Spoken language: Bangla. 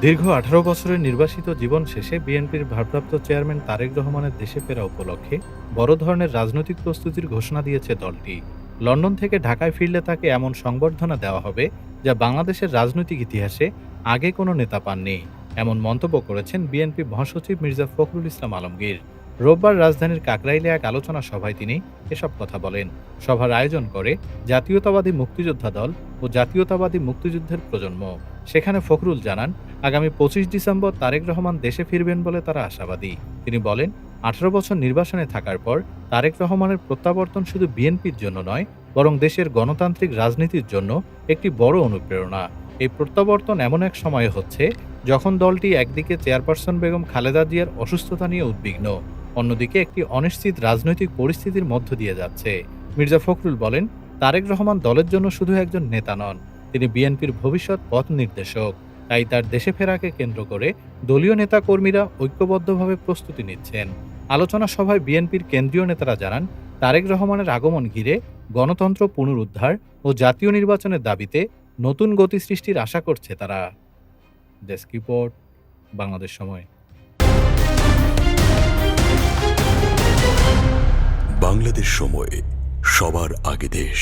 দীর্ঘ ১৮ বছরের নির্বাসিত জীবন শেষে বিএনপির ভারপ্রাপ্ত চেয়ারম্যান তারেক রহমানের দেশে ফেরা উপলক্ষে বড় ধরনের রাজনৈতিক প্রস্তুতির ঘোষণা দিয়েছে দলটি। লন্ডন থেকে ঢাকায় ফিরলে তাকে এমন সংবর্ধনা দেওয়া হবে যা বাংলাদেশের রাজনৈতিক ইতিহাসে আগে কোনো নেতা পাননি, এমন মন্তব্য করেছেন বিএনপি মহাসচিব মির্জা ফখরুল ইসলাম আলমগীর। রোববার রাজধানীর কাকরাইলে এক আলোচনা সভায় তিনি এসব কথা বলেন। সভার আয়োজন করে জাতীয়তাবাদী মুক্তিযোদ্ধা দল ও জাতীয়তাবাদী মুক্তিযুদ্ধের প্রজন্ম। সেখানে ফখরুল জানান, আগামী ২৫ ডিসেম্বর তারেক রহমান দেশে ফিরবেন বলে তারা আশাবাদী। তিনি বলেন, ১৮ বছর নির্বাসনে থাকার পর তারেক রহমানের প্রত্যাবর্তন শুধু বিএনপির জন্য নয়, বরং দেশের গণতান্ত্রিক রাজনীতির জন্য একটি বড় অনুপ্রেরণা। এই প্রত্যাবর্তন এমন এক সময়ে হচ্ছে যখন দলটি একদিকে চেয়ারপারসন বেগম খালেদা জিয়ার অসুস্থতা নিয়ে উদ্বিগ্ন, অন্যদিকে একটি অনিশ্চিত রাজনৈতিক পরিস্থিতির মধ্য দিয়ে যাচ্ছে। মির্জা ফখরুল বলেন, তারেক রহমান দলের জন্য শুধু একজন নেতা নন, তিনি বিএনপির ভবিষ্যৎ পথ নির্দেশক। তাই তার দেশে ফেরাকে কেন্দ্র করে দলীয় নেতাকর্মীরা ঐক্যবদ্ধভাবে প্রস্তুতি নিচ্ছেন। আলোচনা সভায় বিএনপির কেন্দ্রীয় নেতারা জানান, তারেক রহমানের আগমন ঘিরে গণতন্ত্র পুনরুদ্ধার ও জাতীয় নির্বাচনের দাবিতে নতুন গতি সৃষ্টির আশা করছে তারা। ডেস্ক রিপোর্ট, বাংলাদেশ সময়। বাংলাদেশ সময়, সবার আগে দেশ।